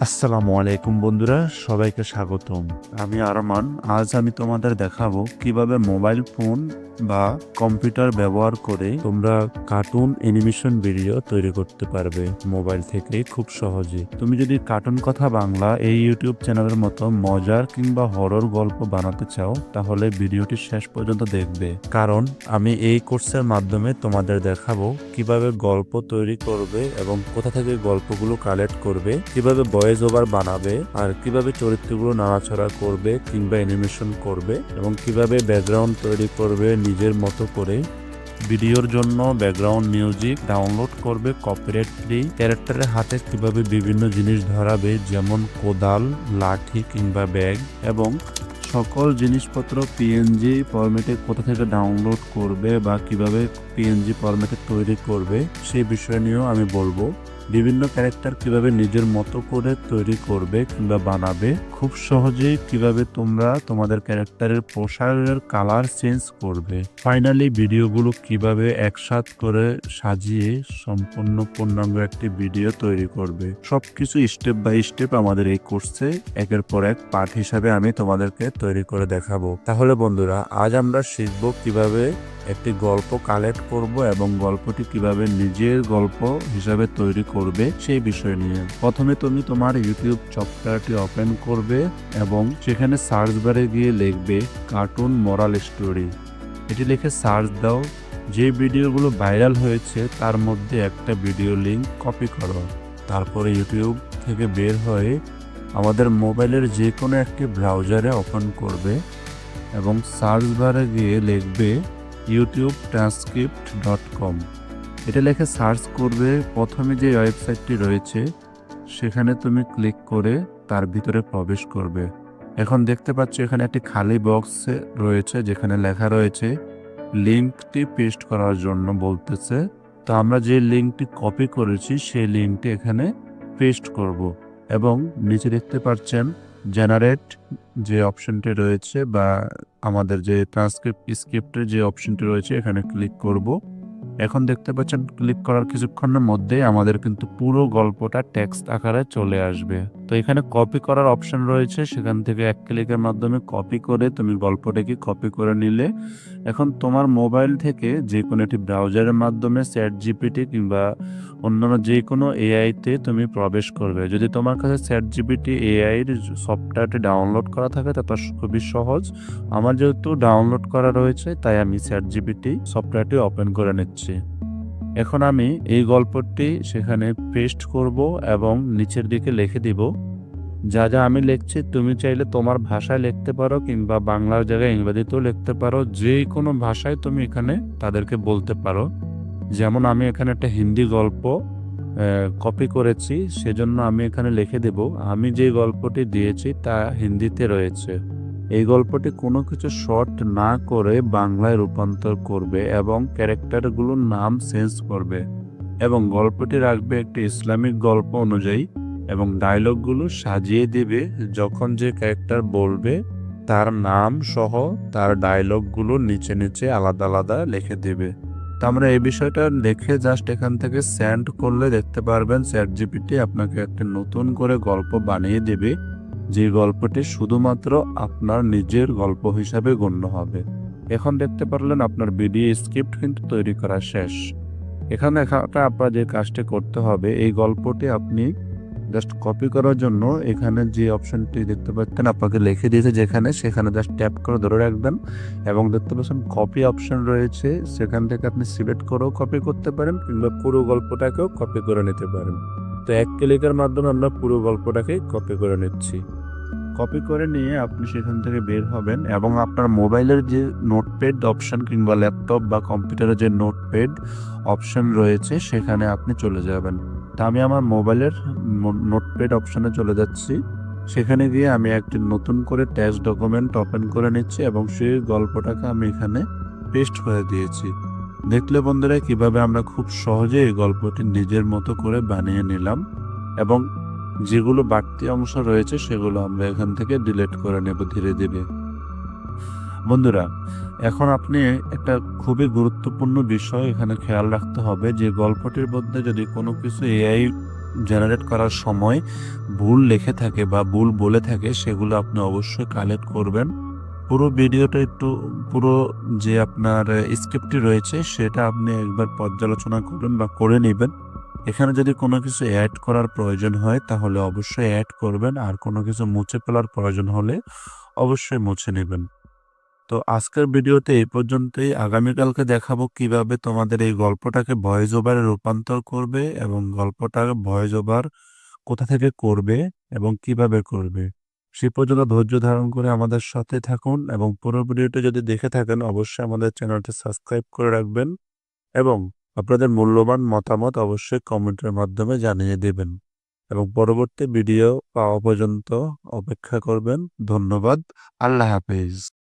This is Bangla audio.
আসসালামু আলাইকুম বন্ধুরা, সবাইকে স্বাগতম। আমি আরমান। আজ আমি তোমাদের দেখাবো কিভাবে মোবাইল ফোন বা কম্পিউটার ব্যবহার করে তোমরা কার্টুন অ্যানিমেশন ভিডিও তৈরি করতে পারবে মোবাইল থেকে খুব সহজে। তুমি যদি কার্টুন কথা বাংলা এই ইউটিউব চ্যানেলের মতো মজার কিংবা হরর গল্প বানাতে চাও, তাহলে ভিডিওটি শেষ পর্যন্ত দেখবে, কারণ আমি এই কোর্সের মাধ্যমে তোমাদের দেখাবো কিভাবে গল্প তৈরি করবে এবং কোথা থেকে গল্পগুলো কালেক্ট করবে, কিভাবে ভয়েস ওভার বানাবে, আর কিভাবে চরিত্রগুলো নাড়াচাড়া করবে কিংবা অ্যানিমেশন করবে, এবং কিভাবে ব্যাকগ্রাউন্ড তৈরি করবে নিজের মতো করে। ভিডিওর জন্য ব্যাকগ্রাউন্ড মিউজিক ডাউনলোড করবে কপিরাইট ফ্রি। ক্যারেক্টারের হাতে কিভাবে বিভিন্ন জিনিস ধরাবে, যেমন কোদাল, লাঠি কিংবা ব্যাগ, এবং সকল জিনিসপত্র পিএনজি ফরম্যাটে কোথা থেকে ডাউনলোড করবে বা কিভাবে পিএনজি ফরম্যাটে তৈরি করবে, সেই বিষয় নিয়েও আমি বলবো। বিভিন্ন ক্যারেক্টার কিভাবে নিজের মতো করে তৈরি করবে কিংবা বানাবে, খুব সহজেই কিভাবে তোমরা তোমাদের ক্যারেক্টারের পোশাকের কালার চেঞ্জ করবে, ফাইনালি ভিডিওগুলো কিভাবে একসাথ করে সাজিয়ে সম্পূর্ণ পূর্ণাঙ্গ একটি ভিডিও তৈরি করবে, সবকিছু স্টেপ বাই স্টেপ আমাদের এই কোর্সে একের পর এক পার্ট হিসাবে আমি তোমাদেরকে তৈরি করে দেখাবো। তাহলে বন্ধুরা, আজ আমরা শিখবো কিভাবে একটি গল্প কালেক্ট করব এবং গল্পটি কিভাবে নিজের গল্প হিসাবে তৈরি করবে সেই বিষয় নিয়ে। প্রথমে তুমি তোমার ইউটিউব সফটওয়্যারটি ওপেন করবে এবং সেখানে সার্চ বারে গিয়ে লিখবে কার্টুন মোরাল স্টোরি। এটি লিখে সার্চ দাও। যে ভিডিওগুলো ভাইরাল হয়েছে তার মধ্যে একটা ভিডিও লিংক কপি করো। তারপরে ইউটিউব থেকে বের হয়ে আমাদের মোবাইলের যে কোনো একটি ব্রাউজারে ওপেন করবে এবং সার্চ বারে গিয়ে লিখবে youtube-transcript.com। এটা লিখে সার্চ করবে। প্রথমে যে ওয়েবসাইটটি রয়েছে সেখানে তুমি ক্লিক করে তার ভিতরে প্রবেশ করবে। এখন দেখতে পাচ্ছ এখানে একটি খালি বক্স রয়েছে যেখানে লেখা রয়েছে লিঙ্কটি পেস্ট করার জন্য বলতেছে। তো আমরা যে লিঙ্কটি কপি করেছি সেই লিঙ্কটি এখানে পেস্ট করব এবং নিচে দেখতে পাচ্ছেন জেনারেট যে অপশনটি রয়েছে বা আমাদের যে স্ক্রিপ্টের যে অপশনটি রয়েছে এখানে ক্লিক করব। এখন দেখতে পাচ্ছেন ক্লিক করার কিছুক্ষণের মধ্যে আমাদের কিন্তু পুরো গল্পটা টেক্সট আকারে চলে আসবে। তো এখানে কপি করার অপশন রয়েছে, সেখান থেকে এক ক্লিকের মাধ্যমে কপি করে তুমি গল্পটাকে কপি করে নিলে এখন তোমার মোবাইল থেকে যে কোনো একটি ব্রাউজারের মাধ্যমে চ্যাট জিপিটি কিংবা অন্যান্য যে কোনো এআইতে তুমি প্রবেশ করবে। যদি তোমার কাছে চ্যাট জিপিটি এআইয়ের সফটওয়্যারটি ডাউনলোড করা থাকে তা খুবই সহজ। আমার যেহেতু ডাউনলোড করা রয়েছে তাই আমি চ্যাট জিপিটি সফটওয়্যারটি ওপেন করে নিচ্ছি। এখন আমি এই গল্পটি সেখানে পেস্ট করব এবং নিচের দিকে লিখে দিব। যা যা আমি লিখছি তুমি চাইলে তোমার ভাষায় লিখতে পারো কিংবা বাংলার জায়গায় ইংরেজিতেও লিখতে পারো, যে কোনো ভাষায় তুমি এখানে তাদেরকে বলতে পারো। যেমন আমি এখানে একটা হিন্দি গল্প কপি করেছি, সেজন্য আমি এখানে লিখে দেব আমি যে গল্পটি দিয়েছি তা হিন্দিতে রয়েছে। এই গল্পটি কোনো কিছু শর্ট না করে বাংলায় রূপান্তর করবে এবং ক্যারেক্টারগুলোর নাম চেঞ্জ করবে এবং গল্পটি রাখবে একটি ইসলামিক গল্প অনুযায়ী এবং ডায়লগগুলো সাজিয়ে দিবে। যখন যে ক্যারেক্টার বলবে তার নাম সহ তার ডায়লগগুলো নিচে নিচে আলাদা আলাদা লিখে দেবে। তো আমরা এই বিষয়টা লিখে জাস্ট এখান থেকে সেন্ড করলে দেখতে পারবেন চ্যাট জিপিটি আপনাকে একটা নতুন করে গল্প বানিয়ে দেবে, যে গল্পটি শুধুমাত্র আপনার নিজের গল্প হিসাবে গণ্য হবে। এখন দেখতে পারলেন আপনার ভিডিও স্ক্রিপ্ট কিন্তু তৈরি করা শেষ। এখানে আপনার যে কাজটি করতে হবে, এই গল্পটি আপনি জাস্ট কপি করার জন্য এখানে যে অপশনটি দেখতে পাচ্ছেন আপনাকে লিখে দিয়েছে যেখানে, সেখানে জাস্ট ট্যাপ করে ধরে রাখবেন এবং দেখতে পাচ্ছেন কপি অপশন রয়েছে, সেখান থেকে আপনি সিলেক্ট করেও কপি করতে পারেন কিংবা পুরো গল্পটাকেও কপি করে নিতে পারেন। তো এক ক্লিকের মাধ্যমে আমরা পুরো গল্পটাকে কপি করে নিচ্ছি। কপি করে নিয়ে আপনি সেখান থেকে বের হবেন এবং আপনার মোবাইলের যে নোটপ্যাড অপশন কিংবা ল্যাপটপ বা কম্পিউটারের যে নোটপ্যাড অপশন রয়েছে সেখানে আপনি চলে যাবেন। তা আমি আমার মোবাইলের নোটপ্যাড অপশনে চলে যাচ্ছি। সেখানে গিয়ে আমি একটি নতুন করে টেক্সট ডকুমেন্ট ওপেন করে নিচ্ছি এবং সেই গল্পটাকে আমি এখানে পেস্ট করে দিয়েছি। দেখলে বন্ধুরা কিভাবে আমরা খুব সহজে এই গল্পটি নিজের মতো করে বানিয়ে নিলাম এবং যেগুলো বাড়তি অংশ রয়েছে সেগুলো আমরা এখান থেকে ডিলিট করে নেব ধীরে ধীরে। বন্ধুরা, এখন আপনি একটা খুবই গুরুত্বপূর্ণ বিষয় এখানে খেয়াল রাখতে হবে যে গল্পটির মধ্যে যদি কোনো কিছু এআই জেনারেট করার সময় ভুল লিখে থাকে বা ভুল বলে থাকে সেগুলো আপনি অবশ্যই কালেক্ট করবেন। পুরো ভিডিওটা একটু পুরো যে আপনার স্ক্রিপ্টটি রয়েছে সেটা আপনি একবার পর্যালোচনা করবেন বা করে নিবেন। এখানে যদি কোনো কিছু অ্যাড করার প্রয়োজন হয় তাহলে অবশ্যই অ্যাড করবেন, আর কোনো কিছু মুছে ফেলার প্রয়োজন হলে অবশ্যই মুছে নেবেন। তো আজকের ভিডিওতে এই পর্যন্তই। আগামীকালকে দেখাবো কিভাবে তোমাদের এই গল্পটাকে ভয়েস ওভারে রূপান্তর করবে এবং গল্পটাকে ভয়েস ওভার কোথা থেকে করবে এবং কিভাবে করবে। সে পর্যন্ত ধৈর্য ধারণ করে আমাদের সাথে থাকুন এবং পুরো ভিডিওটি যদি দেখে থাকেন অবশ্যই আমাদের চ্যানেলটি সাবস্ক্রাইব করে রাখবেন এবং আপনাদের মূল্যবান মতামত অবশ্যই কমেন্টের মাধ্যমে জানিয়ে দেবেন এবং পরবর্তী ভিডিও পাওয়া পর্যন্ত অপেক্ষা করবেন। ধন্যবাদ। আল্লাহ হাফেজ।